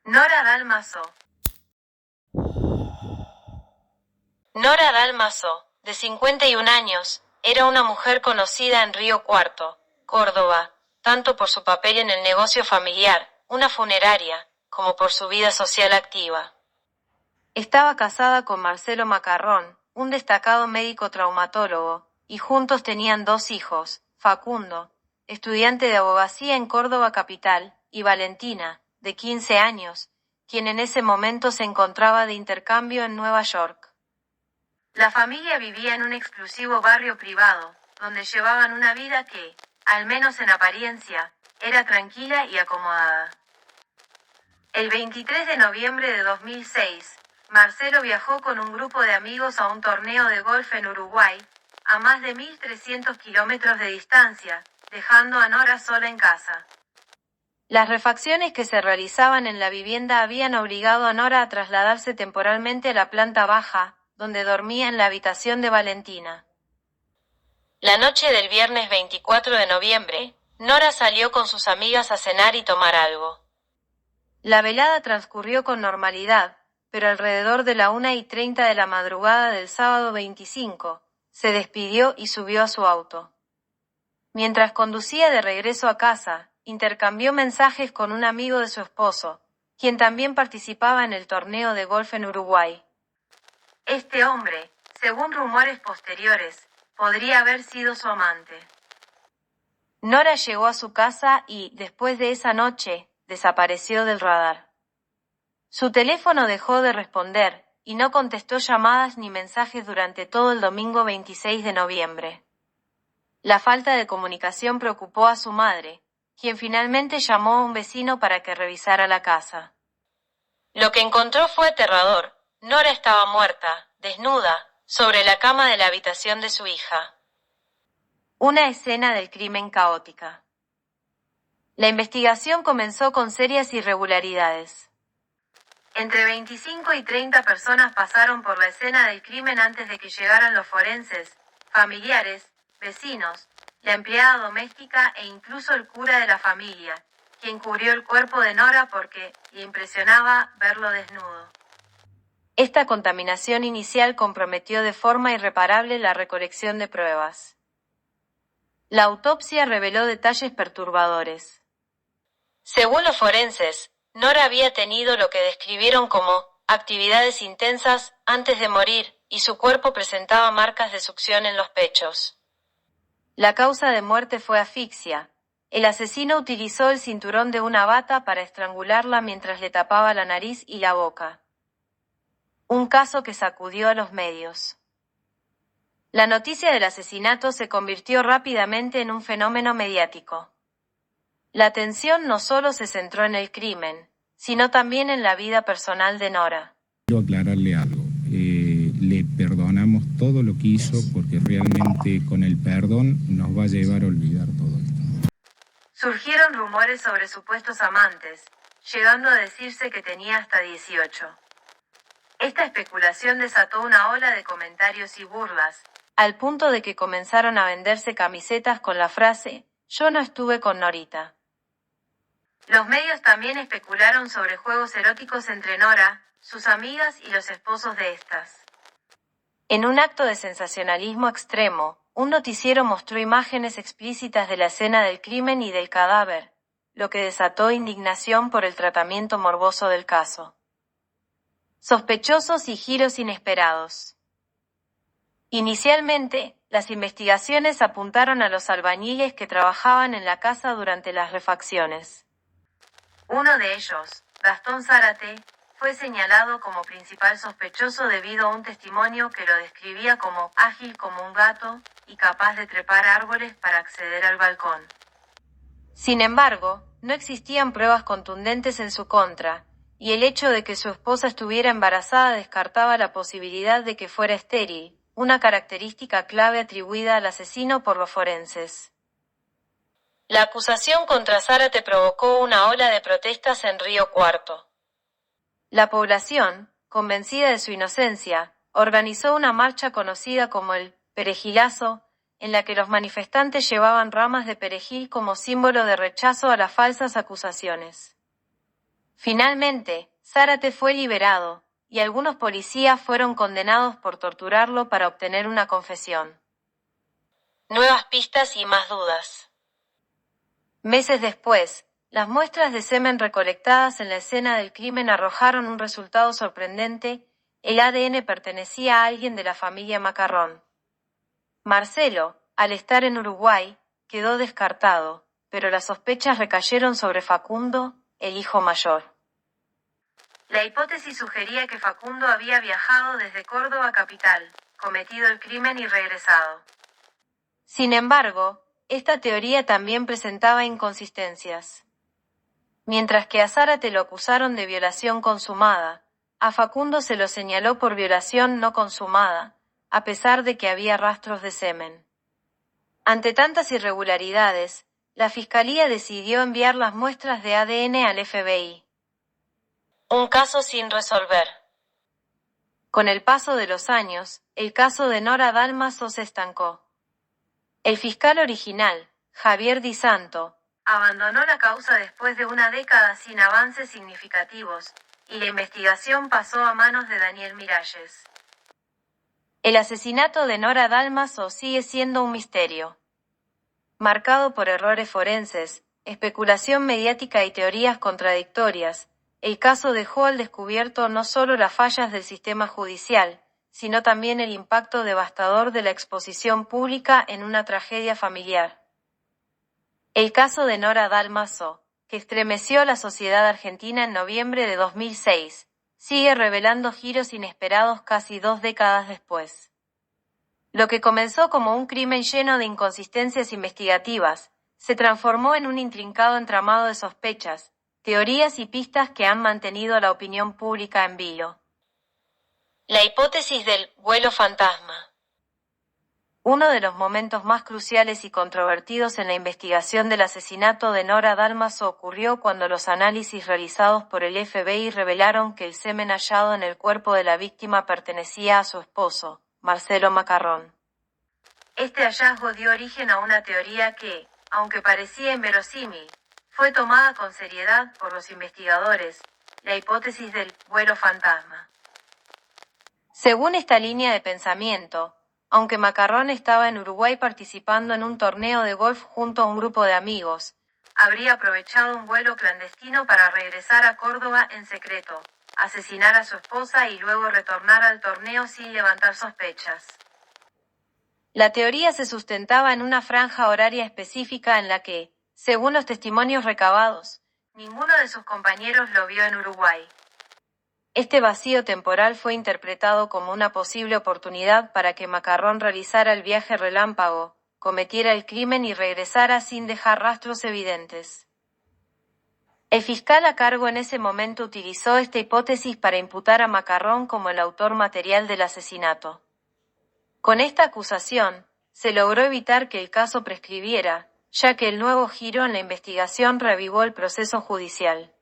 Nora Dalmaso. Nora Dalmaso, de 51 años, era una mujer conocida en Río Cuarto, Córdoba, tanto por su papel en el negocio familiar, una funeraria, como por su vida social activa. Estaba casada con Marcelo Macarrón, un destacado médico traumatólogo, y juntos tenían 2 hijos, Facundo, estudiante de abogacía en Córdoba capital, y Valentina, de 15 años, quien en ese momento se encontraba de intercambio en Nueva York. La familia vivía en un exclusivo barrio privado, donde llevaban una vida que, al menos en apariencia, era tranquila y acomodada. El 23 de noviembre de 2006, Marcelo viajó con un grupo de amigos a un torneo de golf en Uruguay, a más de 1.300 kilómetros de distancia, dejando a Nora sola en casa. Las refacciones que se realizaban en la vivienda habían obligado a Nora a trasladarse temporalmente a la planta baja, donde dormía en la habitación de Valentina. La noche del viernes 24 de noviembre, Nora salió con sus amigas a cenar y tomar algo. La velada transcurrió con normalidad, pero alrededor de la 1:30 de la madrugada del sábado 25, se despidió y subió a su auto. Mientras conducía de regreso a casa, intercambió mensajes con un amigo de su esposo, quien también participaba en el torneo de golf en Uruguay. Este hombre, según rumores posteriores, podría haber sido su amante. Nora llegó a su casa y, después de esa noche, desapareció del radar. Su teléfono dejó de responder, y no contestó llamadas ni mensajes durante todo el domingo 26 de noviembre. La falta de comunicación preocupó a su madre, quien finalmente llamó a un vecino para que revisara la casa. Lo que encontró fue aterrador. Nora estaba muerta, desnuda, sobre la cama de la habitación de su hija. Una escena del crimen caótica. La investigación comenzó con serias irregularidades. Entre 25 y 30 personas pasaron por la escena del crimen antes de que llegaran los forenses, familiares, vecinos, la empleada doméstica e incluso el cura de la familia, quien cubrió el cuerpo de Nora porque le impresionaba verlo desnudo. Esta contaminación inicial comprometió de forma irreparable la recolección de pruebas. La autopsia reveló detalles perturbadores. Según los forenses, Nora había tenido lo que describieron como actividades intensas antes de morir, y su cuerpo presentaba marcas de succión en los pechos. La causa de muerte fue asfixia. El asesino utilizó el cinturón de una bata para estrangularla mientras le tapaba la nariz y la boca. Un caso que sacudió a los medios. La noticia del asesinato se convirtió rápidamente en un fenómeno mediático. La atención no solo se centró en el crimen, sino también en la vida personal de Nora. Quiero aclararle algo. Le perdonamos todo lo que hizo porque realmente con el perdón nos va a llevar a olvidar todo esto. Surgieron rumores sobre supuestos amantes, llegando a decirse que tenía hasta 18. Esta especulación desató una ola de comentarios y burlas, al punto de que comenzaron a venderse camisetas con la frase, «Yo no estuve con Norita». Los medios también especularon sobre juegos eróticos entre Nora, sus amigas y los esposos de estas. En un acto de sensacionalismo extremo, un noticiero mostró imágenes explícitas de la escena del crimen y del cadáver, lo que desató indignación por el tratamiento morboso del caso. Sospechosos y giros inesperados. Inicialmente, las investigaciones apuntaron a los albañiles que trabajaban en la casa durante las refacciones. Uno de ellos, Gastón Zárate, fue señalado como principal sospechoso debido a un testimonio que lo describía como ágil como un gato y capaz de trepar árboles para acceder al balcón. Sin embargo, no existían pruebas contundentes en su contra, y el hecho de que su esposa estuviera embarazada descartaba la posibilidad de que fuera estéril, una característica clave atribuida al asesino por los forenses. La acusación contra Zárate provocó una ola de protestas en Río Cuarto. La población, convencida de su inocencia, organizó una marcha conocida como el Perejilazo, en la que los manifestantes llevaban ramas de perejil como símbolo de rechazo a las falsas acusaciones. Finalmente, Zárate fue liberado, y algunos policías fueron condenados por torturarlo para obtener una confesión. Nuevas pistas y más dudas. Meses después, las muestras de semen recolectadas en la escena del crimen arrojaron un resultado sorprendente: el ADN pertenecía a alguien de la familia Macarrón. Marcelo, al estar en Uruguay, quedó descartado, pero las sospechas recayeron sobre Facundo, el hijo mayor. La hipótesis sugería que Facundo había viajado desde Córdoba capital, cometido el crimen y regresado. Sin embargo, esta teoría también presentaba inconsistencias. Mientras que a Zárate lo acusaron de violación consumada, a Facundo se lo señaló por violación no consumada, a pesar de que había rastros de semen. Ante tantas irregularidades, la Fiscalía decidió enviar las muestras de ADN al FBI. Un caso sin resolver. Con el paso de los años, el caso de Nora Dalmaso se estancó. El fiscal original, Javier Di Santo, abandonó la causa después de una década sin avances significativos, y la investigación pasó a manos de Daniel Miralles. El asesinato de Nora Dalmaso sigue siendo un misterio. Marcado por errores forenses, especulación mediática y teorías contradictorias, el caso dejó al descubierto no solo las fallas del sistema judicial, sino también el impacto devastador de la exposición pública en una tragedia familiar. El caso de Nora Dalmaso, que estremeció a la sociedad argentina en noviembre de 2006, sigue revelando giros inesperados casi 2 décadas después. Lo que comenzó como un crimen lleno de inconsistencias investigativas, se transformó en un intrincado entramado de sospechas, teorías y pistas que han mantenido a la opinión pública en vilo. La hipótesis del vuelo fantasma. Uno de los momentos más cruciales y controvertidos en la investigación del asesinato de Nora Dalmaso ocurrió cuando los análisis realizados por el FBI revelaron que el semen hallado en el cuerpo de la víctima pertenecía a su esposo, Marcelo Macarrón. Este hallazgo dio origen a una teoría que, aunque parecía inverosímil, fue tomada con seriedad por los investigadores: la hipótesis del vuelo fantasma. Según esta línea de pensamiento, aunque Macarrón estaba en Uruguay participando en un torneo de golf junto a un grupo de amigos, habría aprovechado un vuelo clandestino para regresar a Córdoba en secreto, asesinar a su esposa y luego retornar al torneo sin levantar sospechas. La teoría se sustentaba en una franja horaria específica en la que, según los testimonios recabados, ninguno de sus compañeros lo vio en Uruguay. Este vacío temporal fue interpretado como una posible oportunidad para que Macarrón realizara el viaje relámpago, cometiera el crimen y regresara sin dejar rastros evidentes. El fiscal a cargo en ese momento utilizó esta hipótesis para imputar a Macarrón como el autor material del asesinato. Con esta acusación, se logró evitar que el caso prescribiera, ya que el nuevo giro en la investigación reavivó el proceso judicial.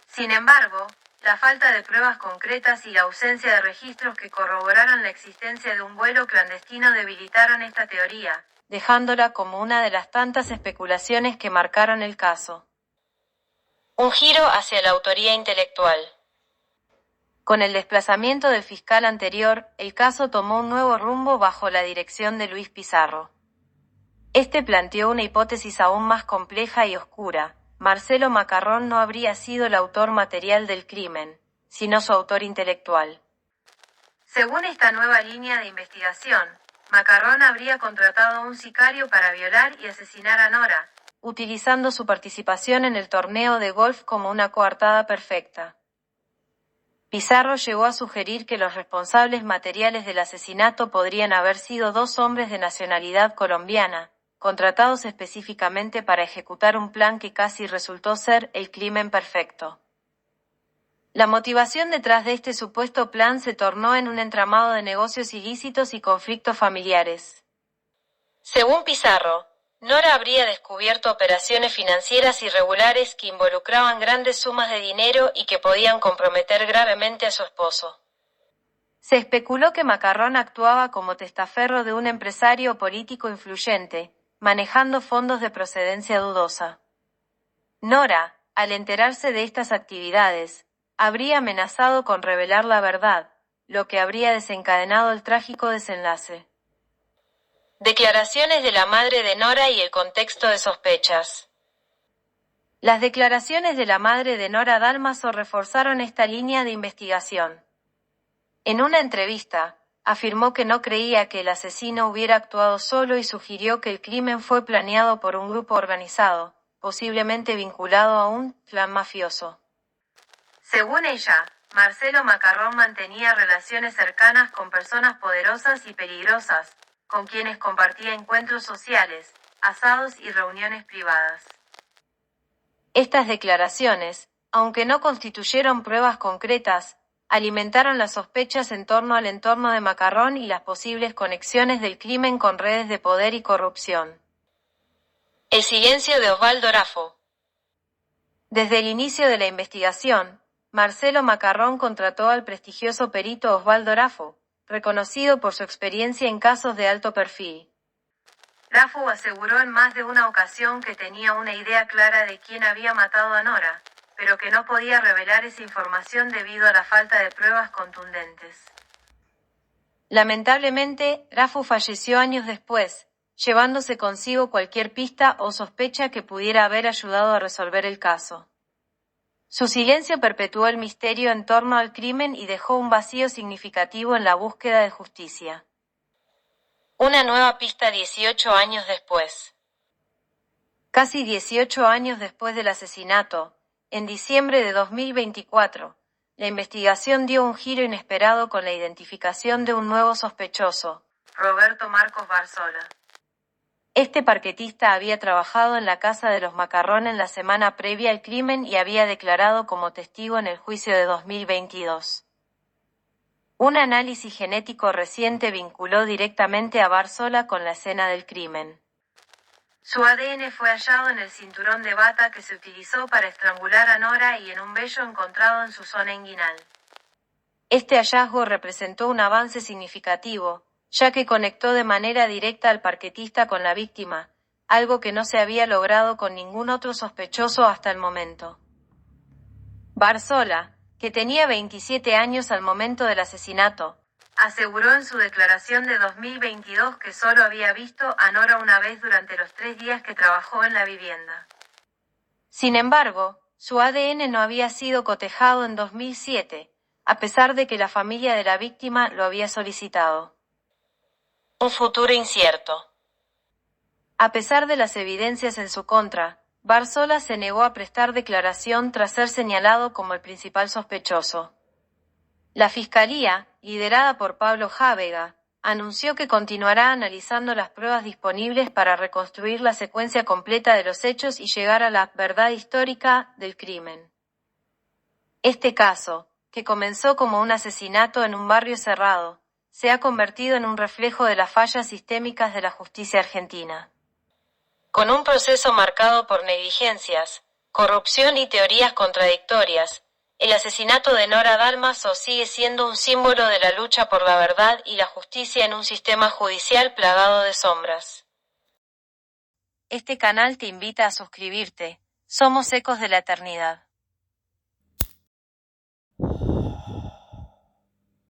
Sin embargo, la falta de pruebas concretas y la ausencia de registros que corroboraran la existencia de un vuelo clandestino debilitaron esta teoría, dejándola como una de las tantas especulaciones que marcaron el caso. Un giro hacia la autoría intelectual. Con el desplazamiento del fiscal anterior, el caso tomó un nuevo rumbo bajo la dirección de Luis Pizarro. Este planteó una hipótesis aún más compleja y oscura: Marcelo Macarrón no habría sido el autor material del crimen, sino su autor intelectual. Según esta nueva línea de investigación, Macarrón habría contratado a un sicario para violar y asesinar a Nora, utilizando su participación en el torneo de golf como una coartada perfecta. Pizarro llegó a sugerir que los responsables materiales del asesinato podrían haber sido 2 hombres de nacionalidad colombiana, contratados específicamente para ejecutar un plan que casi resultó ser el crimen perfecto. La motivación detrás de este supuesto plan se tornó en un entramado de negocios ilícitos y conflictos familiares. Según Pizarro, Nora habría descubierto operaciones financieras irregulares que involucraban grandes sumas de dinero y que podían comprometer gravemente a su esposo. Se especuló que Macarrón actuaba como testaferro de un empresario o político influyente, manejando fondos de procedencia dudosa. Nora, al enterarse de estas actividades, habría amenazado con revelar la verdad, lo que habría desencadenado el trágico desenlace. Declaraciones de la madre de Nora y el contexto de sospechas. Las declaraciones de la madre de Nora Dalmaso reforzaron esta línea de investigación. En una entrevista, afirmó que no creía que el asesino hubiera actuado solo y sugirió que el crimen fue planeado por un grupo organizado, posiblemente vinculado a un clan mafioso. Según ella, Marcelo Macarrón mantenía relaciones cercanas con personas poderosas y peligrosas, con quienes compartía encuentros sociales, asados y reuniones privadas. Estas declaraciones, aunque no constituyeron pruebas concretas, alimentaron las sospechas en torno al entorno de Macarrón y las posibles conexiones del crimen con redes de poder y corrupción. El silencio de Osvaldo Rafo. Desde el inicio de la investigación, Marcelo Macarrón contrató al prestigioso perito Osvaldo Rafo, reconocido por su experiencia en casos de alto perfil. Rafo aseguró en más de una ocasión que tenía una idea clara de quién había matado a Nora, pero que no podía revelar esa información debido a la falta de pruebas contundentes. Lamentablemente, Rafo falleció años después, llevándose consigo cualquier pista o sospecha que pudiera haber ayudado a resolver el caso. Su silencio perpetuó el misterio en torno al crimen y dejó un vacío significativo en la búsqueda de justicia. Una nueva pista 18 años después. Casi 18 años después del asesinato, en diciembre de 2024, la investigación dio un giro inesperado con la identificación de un nuevo sospechoso, Roberto Marcos Barzola. Este parquetista había trabajado en la casa de los Macarrón en la semana previa al crimen y había declarado como testigo en el juicio de 2022. Un análisis genético reciente vinculó directamente a Barzola con la escena del crimen. Su ADN fue hallado en el cinturón de bata que se utilizó para estrangular a Nora y en un vello encontrado en su zona inguinal. Este hallazgo representó un avance significativo, ya que conectó de manera directa al parquetista con la víctima, algo que no se había logrado con ningún otro sospechoso hasta el momento. Barzola, que tenía 27 años al momento del asesinato, aseguró en su declaración de 2022 que solo había visto a Nora una vez durante los 3 días que trabajó en la vivienda. Sin embargo, su ADN no había sido cotejado en 2007, a pesar de que la familia de la víctima lo había solicitado. Un futuro incierto. A pesar de las evidencias en su contra, Barzola se negó a prestar declaración tras ser señalado como el principal sospechoso. La Fiscalía, liderada por Pablo Jávega, anunció que continuará analizando las pruebas disponibles para reconstruir la secuencia completa de los hechos y llegar a la verdad histórica del crimen. Este caso, que comenzó como un asesinato en un barrio cerrado, se ha convertido en un reflejo de las fallas sistémicas de la justicia argentina. Con un proceso marcado por negligencias, corrupción y teorías contradictorias, el asesinato de Nora Dalmaso sigue siendo un símbolo de la lucha por la verdad y la justicia en un sistema judicial plagado de sombras. Este canal te invita a suscribirte. Somos Ecos de la Eternidad.